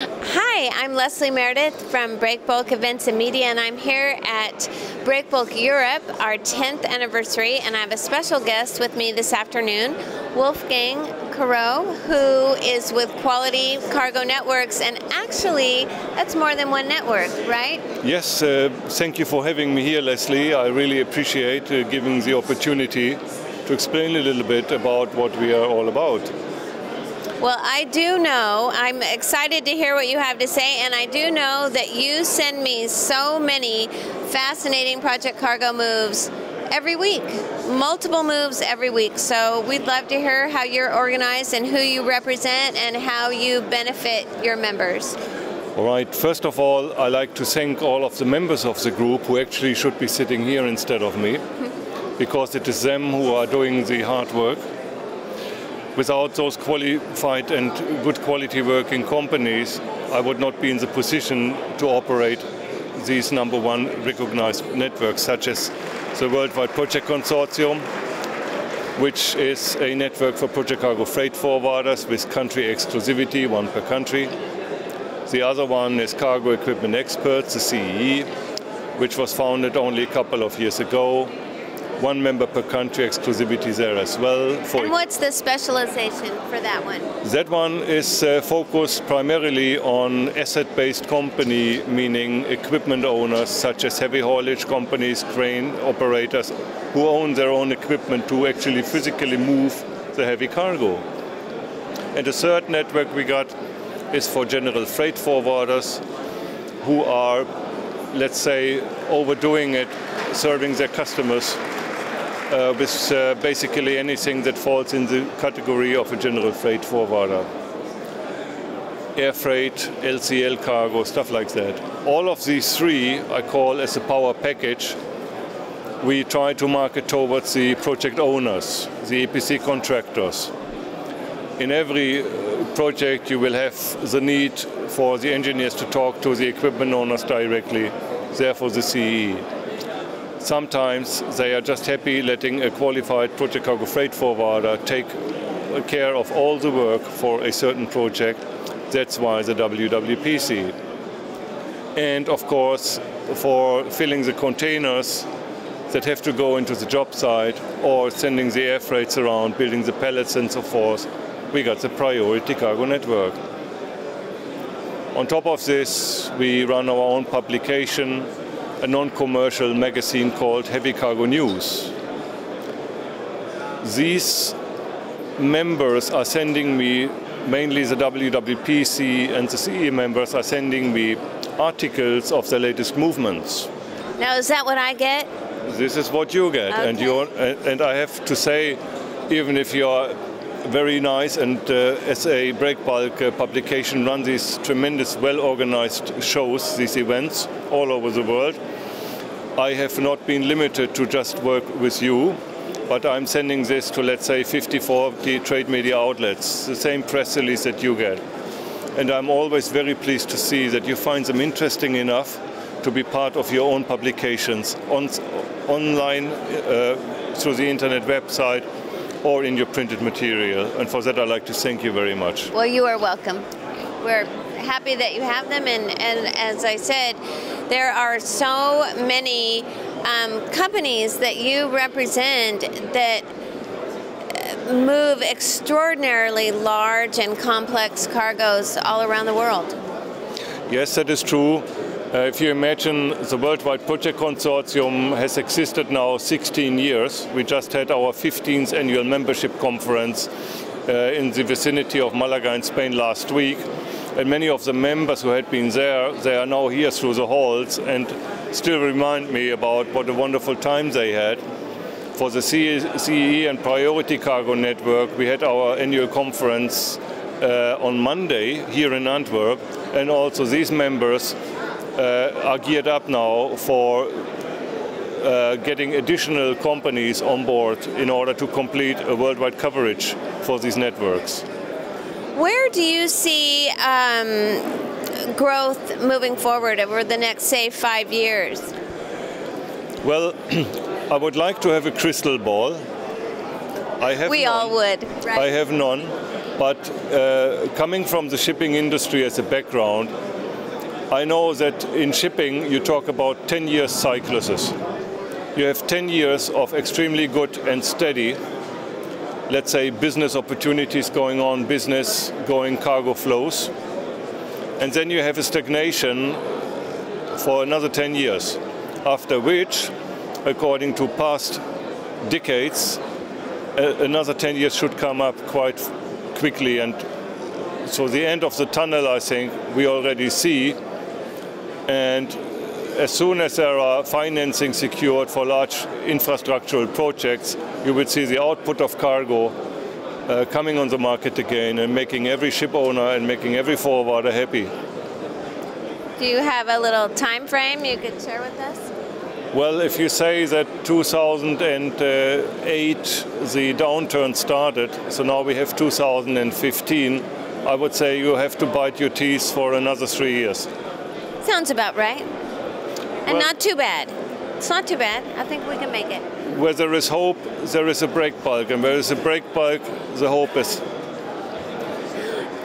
Hi, I'm Leslie Meredith from Breakbulk Events and Media, and I'm here at Breakbulk Europe, our 10th anniversary, and I have a special guest with me this afternoon, Wolfgang Karau, who is with Quality Cargo Networks, and actually, that's more than one network, right? Yes, thank you for having me here, Leslie. I really appreciate giving the opportunity to explain a little bit about what we are all about. Well, I do know, I'm excited to hear what you have to say, and I do know that you send me so many fascinating Project Cargo moves every week, multiple moves every week. So we'd love to hear how you're organized and who you represent and how you benefit your members. All right, first of all, I'd like to thank all of the members of the group who actually should be sitting here instead of me, because it is them who are doing the hard work. Without those qualified and good quality working companies, I would not be in the position to operate these #1 recognized networks, such as the Worldwide Project Consortium, which is a network for project cargo freight forwarders with country exclusivity, one per country. The other one is Cargo Equipment Experts, the CEE, which was founded only a couple of years ago. One member per country exclusivity there as well. And what's the specialization for that one? That one is focused primarily on asset-based company, meaning equipment owners such as heavy haulage companies, crane operators, who own their own equipment to actually physically move the heavy cargo. And the third network we got is for general freight forwarders who are, let's say, overdoing it, serving their customers with basically anything that falls in the category of a general freight forwarder. Air freight, LCL cargo, stuff like that. All of these three I call as a power package. We try to market towards the project owners, the EPC contractors. In every project you will have the need for the engineers to talk to the equipment owners directly, therefore the CE. Sometimes they are just happy letting a qualified project cargo freight forwarder take care of all the work for a certain project. That's why the WWPC. And of course, for filling the containers that have to go into the job site or sending the air freights around, building the pallets and so forth, we got the Priority Cargo Network. On top of this, we run our own publication, a non-commercial magazine called Heavy Cargo News. These members are sending me, mainly the WWPC and the CE members are sending me articles of the latest movements. Now, is that what I get? This is what you get. Okay. And I have to say, even if you are very nice and as a Breakbulk publication run these tremendous well-organized shows, these events all over the world, I have not been limited to just work with you, but I'm sending this to, let's say, 50-40 trade media outlets, the same press release that you get. And I'm always very pleased to see that you find them interesting enough to be part of your own publications online, through the internet website, or in your printed material. And for that, I'd like to thank you very much. Well, you are welcome. We're happy that you have them, and as I said, there are so many companies that you represent that move extraordinarily large and complex cargoes all around the world. Yes, that is true. If you imagine, the Worldwide Project Consortium has existed now 16 years. We just had our 15th annual membership conference in the vicinity of Malaga in Spain last week. And many of the members who had been there, they are now here through the halls and still remind me about what a wonderful time they had. For the CE and Priority Cargo Network, we had our annual conference on Monday here in Antwerp, and also these members are geared up now for getting additional companies on board in order to complete a worldwide coverage for these networks. Where do you see growth moving forward over the next, say, 5 years? Well, I would like to have a crystal ball, We all would, right? I have none, but coming from the shipping industry as a background, I know that in shipping you talk about 10-year cycluses. You have 10 years of extremely good and steady, let's say, business opportunities going on, business going, cargo flows. And then you have a stagnation for another 10 years, after which, according to past decades, another 10 years should come up quite quickly. And so the end of the tunnel, I think, we already see. And as soon as there are financing secured for large infrastructural projects, you will see the output of cargo coming on the market again and making every ship owner and making every forwarder happy. Do you have a little time frame you could share with us? Well, if you say that 2008 the downturn started, so now we have 2015, I would say you have to bite your teeth for another 3 years. Sounds about right. And well, not too bad. It's not too bad. I think we can make it. Where there is hope, there is a breakbulk. And where there is a breakbulk, the hope is.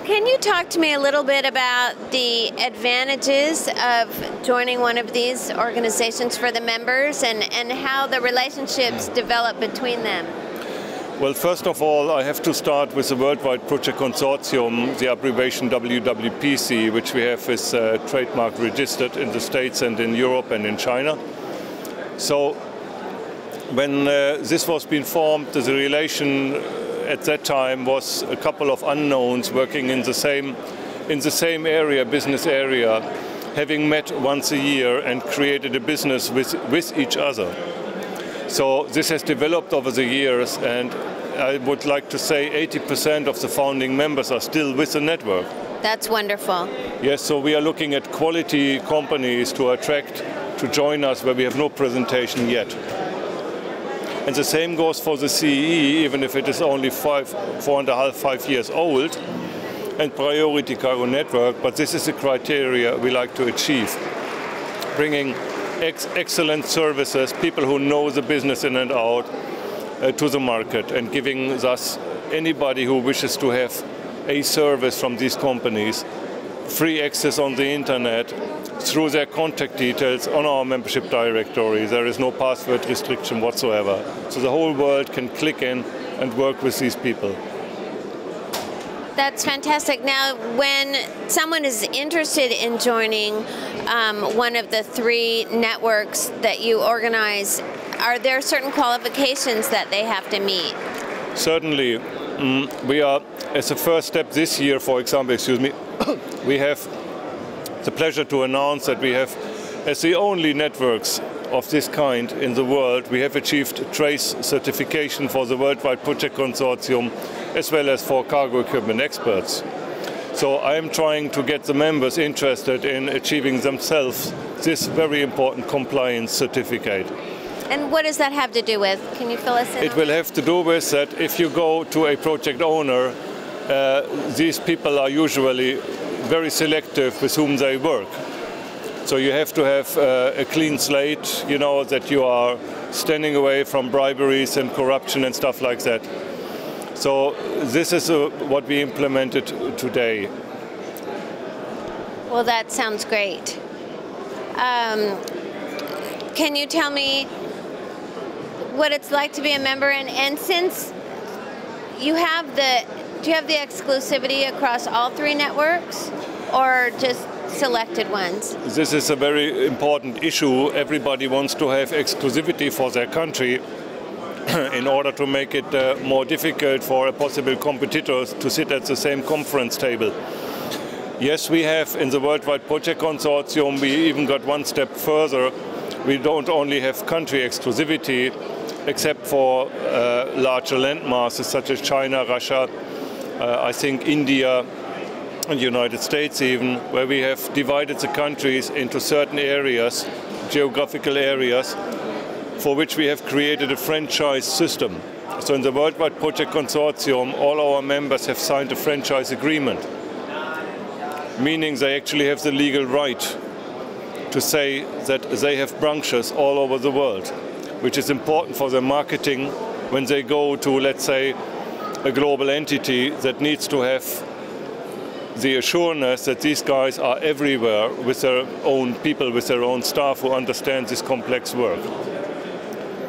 Can you talk to me a little bit about the advantages of joining one of these organizations for the members and how the relationships develop between them? Well, first of all, I have to start with the Worldwide Project Consortium, the abbreviation WWPC, which we have is trademark registered in the States and in Europe and in China. So when this was being formed, the relation at that time was a couple of unknowns working in the same area, business area, having met once a year and created a business with each other. So this has developed over the years, and I would like to say 80% of the founding members are still with the network. That's wonderful. Yes, so we are looking at quality companies to attract to join us where we have no presentation yet. And the same goes for the CEE, even if it is only 4.5, 5 years old, and Priority Cargo Network, but this is the criteria we like to achieve. Bringing excellent services, people who know the business in and out, to the market, and giving thus anybody who wishes to have a service from these companies free access on the internet through their contact details on our membership directory. There is no password restriction whatsoever. So the whole world can click in and work with these people. That's fantastic. Now, when someone is interested in joining one of the 3 networks that you organize, are there certain qualifications that they have to meet? Certainly. We are, as a first step this year, for example, we have the pleasure to announce that we have, as the only networks of this kind in the world, we have achieved TRACE certification for the Worldwide Project Consortium, as well as for cargo equipment experts. So I am trying to get the members interested in achieving themselves this very important compliance certificate. And what does that have to do with? Can you fill us in? It will have to do with that if you go to a project owner, these people are usually very selective with whom they work. So you have to have a clean slate, you know, that you are standing away from briberies and corruption and stuff like that. So this is what we implemented today. Well, that sounds great. Can you tell me what it's like to be a member? And since you have do you have the exclusivity across all 3 networks, or just selected ones? This is a very important issue. Everybody wants to have exclusivity for their country in order to make it more difficult for a possible competitor to sit at the same conference table. Yes, we have in the Worldwide Project Consortium, we even got one step further. We don't only have country exclusivity, except for larger land masses such as China, Russia, I think India and the United States even, where we have divided the countries into certain areas, geographical areas, for which we have created a franchise system. So in the Worldwide Project Consortium, all our members have signed a franchise agreement, meaning they actually have the legal right to say that they have branches all over the world, which is important for their marketing, when they go to, let's say, a global entity that needs to have the assurance that these guys are everywhere with their own people, with their own staff who understand this complex work.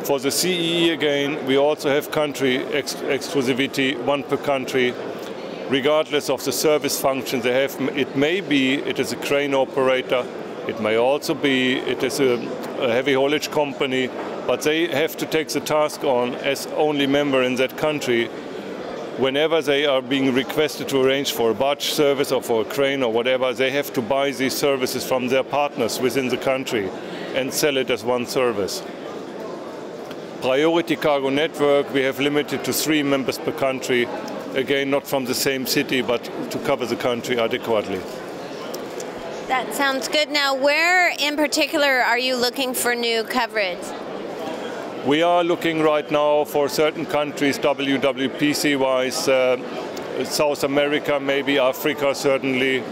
For the CEE again, we also have country exclusivity, one per country, regardless of the service function they have. It may be it is a crane operator, it may also be it is a heavy haulage company, but they have to take the task on as only member in that country. Whenever they are being requested to arrange for a barge service or for a crane or whatever, they have to buy these services from their partners within the country and sell it as one service. Priority cargo network, we have limited to 3 members per country, again not from the same city but to cover the country adequately. That sounds good. Now, where in particular are you looking for new coverage? We are looking right now for certain countries, WWPC-wise, South America, maybe Africa, certainly.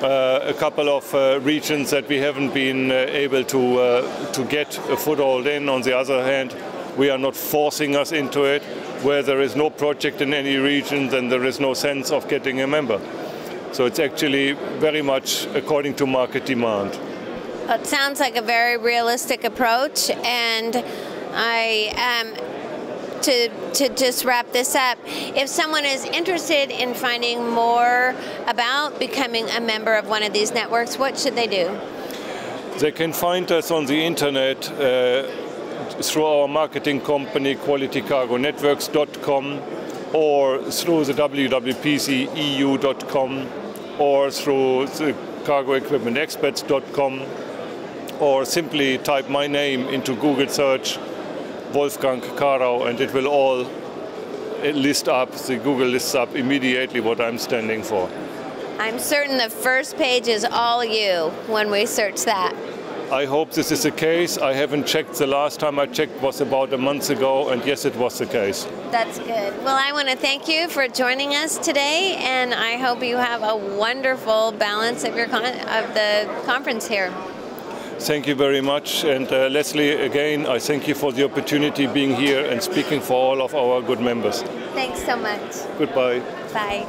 A couple of regions that we haven't been able to get a foothold in. On the other hand, we are not forcing us into it. Where there is no project in any region, then there is no sense of getting a member. So it's actually very much according to market demand. It sounds like a very realistic approach, and to just wrap this up, if someone is interested in finding more about becoming a member of one of these networks, what should they do? They can find us on the internet through our marketing company qualitycargonetworks.com, or through the wwpceu.com, or through the cargoequipmentexperts.com, or simply type my name into Google search, Wolfgang Karau, and it will all list up, the Google lists up immediately what I'm standing for. I'm certain the first page is all you when we search that. I hope this is the case. I haven't checked. The last time I checked was about a month ago, and yes, it was the case. That's good. Well, I want to thank you for joining us today, and I hope you have a wonderful balance of the conference here. Thank you very much. And Leslie, again, I thank you for the opportunity being here and speaking for all of our good members. Thanks so much. Goodbye. Bye.